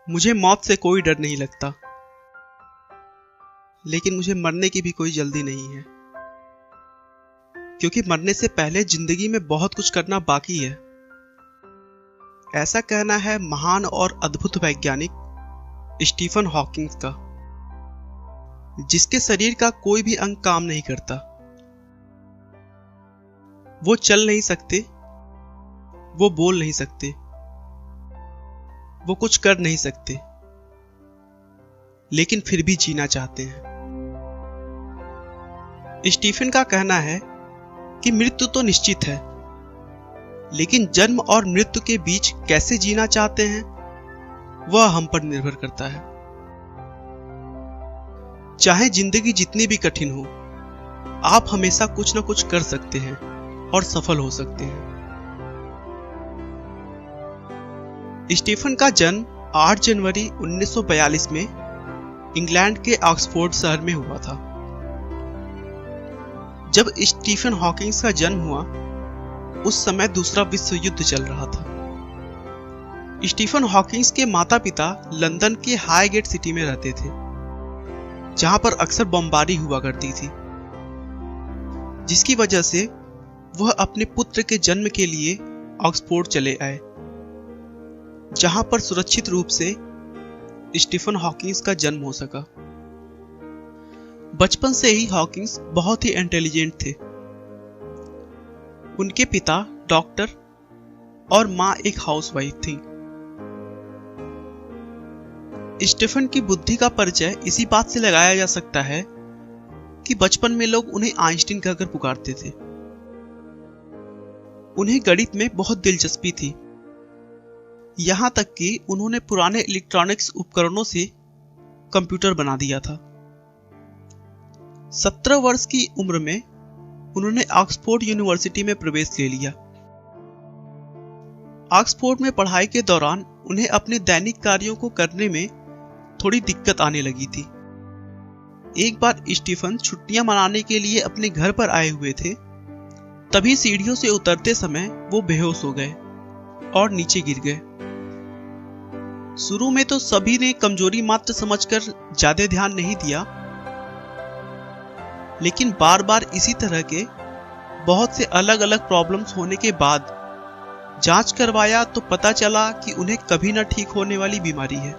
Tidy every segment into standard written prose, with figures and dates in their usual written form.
मुझे मौत से कोई डर नहीं लगता, लेकिन मुझे मरने की भी कोई जल्दी नहीं है, क्योंकि मरने से पहले जिंदगी में बहुत कुछ करना बाकी है। ऐसा कहना है महान और अद्भुत वैज्ञानिक स्टीफन हॉकिंग का, जिसके शरीर का कोई भी अंग काम नहीं करता। वो चल नहीं सकते, वो बोल नहीं सकते, वो कुछ कर नहीं सकते, लेकिन फिर भी जीना चाहते हैं। स्टीफन का कहना है कि मृत्यु तो निश्चित है, लेकिन जन्म और मृत्यु के बीच कैसे जीना चाहते हैं वह हम पर निर्भर करता है। चाहे जिंदगी जितनी भी कठिन हो, आप हमेशा कुछ न कुछ कर सकते हैं और सफल हो सकते हैं। स्टीफन का जन्म 8 जनवरी 1942 में इंग्लैंड के ऑक्सफोर्ड शहर में हुआ था। जब स्टीफन हॉकिंग का जन्म हुआ, उस समय दूसरा विश्व युद्ध चल रहा था। स्टीफन हॉकिंग के माता पिता लंदन के हाईगेट सिटी में रहते थे, जहां पर अक्सर बमबारी हुआ करती थी, जिसकी वजह से वह अपने पुत्र के जन्म के लिए ऑक्सफोर्ड चले आए, जहां पर सुरक्षित रूप से स्टीफन हॉकिंग का जन्म हो सका। बचपन से ही हॉकिंग बहुत ही इंटेलिजेंट थे। उनके पिता डॉक्टर और मां एक हाउसवाइफ थी। स्टीफन की बुद्धि का परिचय इसी बात से लगाया जा सकता है कि बचपन में लोग उन्हें आइंस्टीन कहकर पुकारते थे। उन्हें गणित में बहुत दिलचस्पी थी, यहां तक कि उन्होंने पुराने इलेक्ट्रॉनिक्स उपकरणों से कंप्यूटर बना दिया था। 17 वर्ष की उम्र में उन्होंने ऑक्सफोर्ड यूनिवर्सिटी में प्रवेश ले लिया। ऑक्सफोर्ड में पढ़ाई के दौरान उन्हें अपने दैनिक कार्यों को करने में थोड़ी दिक्कत आने लगी थी। एक बार स्टीफन छुट्टियां मनाने के लिए अपने घर पर आए हुए थे, तभी सीढ़ियों से उतरते समय वो बेहोश हो गए और नीचे गिर गए। शुरू में तो सभी ने कमजोरी मात्र समझकर ज्यादा ध्यान नहीं दिया, लेकिन बार बार इसी तरह के बहुत से अलग अलग प्रॉब्लम्स होने के बाद जांच करवाया तो पता चला कि उन्हें कभी न ठीक होने वाली बीमारी है,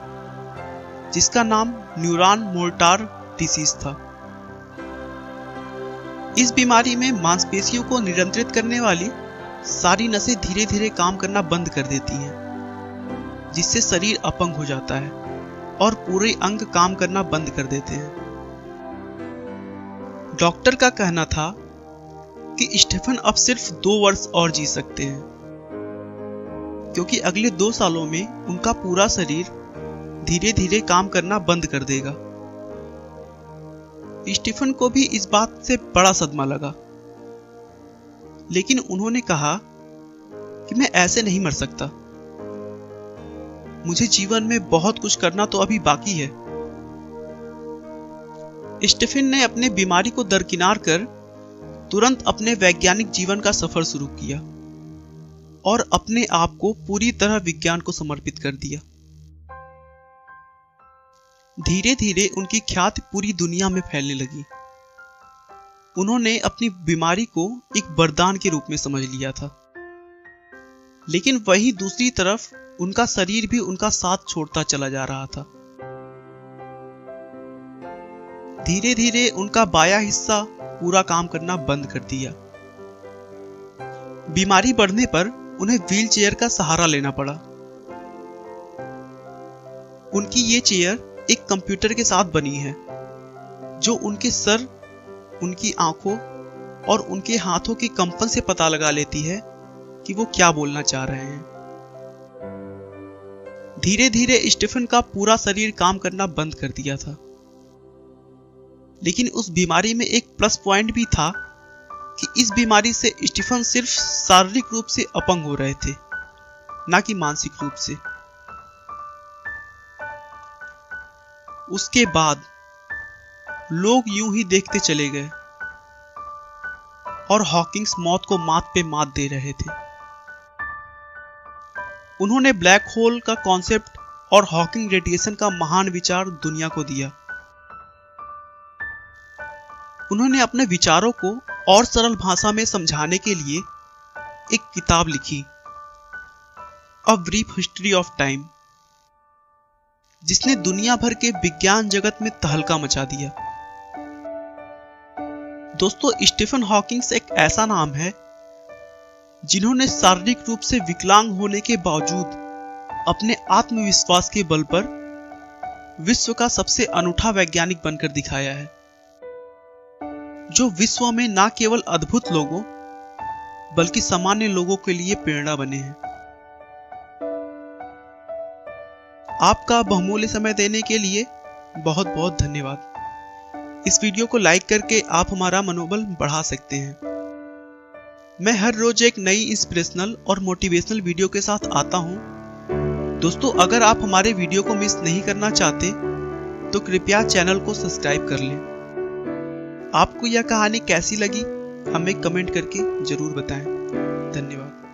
जिसका नाम न्यूरॉन मोर्टार डिसीज था। इस बीमारी में मांसपेशियों को नियंत्रित करने वाली सारी नसें धीरे धीरे काम करना बंद कर देती हैं, जिससे शरीर अपंग हो जाता है और पूरे अंग काम करना बंद कर देते हैं। डॉक्टर का कहना था कि स्टीफन अब सिर्फ 2 वर्ष और जी सकते हैं, क्योंकि अगले 2 सालों में उनका पूरा शरीर धीरे धीरे काम करना बंद कर देगा। स्टीफन को भी इस बात से बड़ा सदमा लगा, लेकिन उन्होंने कहा कि मैं ऐसे नहीं मर सकता, मुझे जीवन में बहुत कुछ करना तो अभी बाकी है। स्टीफन ने अपने बीमारी को दरकिनार कर तुरंत अपने वैज्ञानिक जीवन का सफर शुरू किया और अपने आप को पूरी तरह विज्ञान को समर्पित कर दिया। धीरे धीरे उनकी ख्याति पूरी दुनिया में फैलने लगी। उन्होंने अपनी बीमारी को एक वरदान के रूप में समझ लिया था, लेकिन वहीं दूसरी तरफ उनका शरीर भी उनका साथ छोड़ता चला जा रहा था। धीरे धीरे उनका बायां हिस्सा पूरा काम करना बंद कर दिया। बीमारी बढ़ने पर उन्हें व्हीलचेयर का सहारा लेना पड़ा। उनकी ये चेयर एक कंप्यूटर के साथ बनी है, जो उनके सर, उनकी आंखों और उनके हाथों के कंपन से पता लगा लेती है कि वो क्या बोलना चाह रहे हैं। धीरे धीरे स्टीफन का पूरा शरीर काम करना बंद कर दिया था, लेकिन उस बीमारी में एक प्लस पॉइंट भी था कि इस बीमारी से स्टीफन सिर्फ शारीरिक रूप से अपंग हो रहे थे, ना कि मानसिक रूप से। उसके बाद लोग यूं ही देखते चले गए और हॉकिंग्स मौत को मात पे मात दे रहे थे। उन्होंने ब्लैक होल का कॉन्सेप्ट और हॉकिंग रेडिएशन का महान विचार दुनिया को दिया। उन्होंने अपने विचारों को और सरल भाषा में समझाने के लिए एक किताब लिखी, a brief history of time, जिसने दुनिया भर के विज्ञान जगत में तहलका मचा दिया। दोस्तों, स्टीफन हॉकिंग्स एक ऐसा नाम है जिन्होंने शारीरिक रूप से विकलांग होने के बावजूद अपने आत्मविश्वास के बल पर विश्व का सबसे अनूठा वैज्ञानिक बनकर दिखाया है, जो विश्व में न केवल अद्भुत लोगों बल्कि सामान्य लोगों के लिए प्रेरणा बने हैं। आपका बहुमूल्य समय देने के लिए बहुत बहुत धन्यवाद। इस वीडियो को लाइक करके आप हमारा मनोबल बढ़ा सकते हैं। मैं हर रोज एक नई इंस्पिरेशनल और मोटिवेशनल वीडियो के साथ आता हूं। दोस्तों, अगर आप हमारे वीडियो को मिस नहीं करना चाहते तो कृपया चैनल को सब्सक्राइब कर लें। आपको यह कहानी कैसी लगी हमें कमेंट करके जरूर बताएं। धन्यवाद।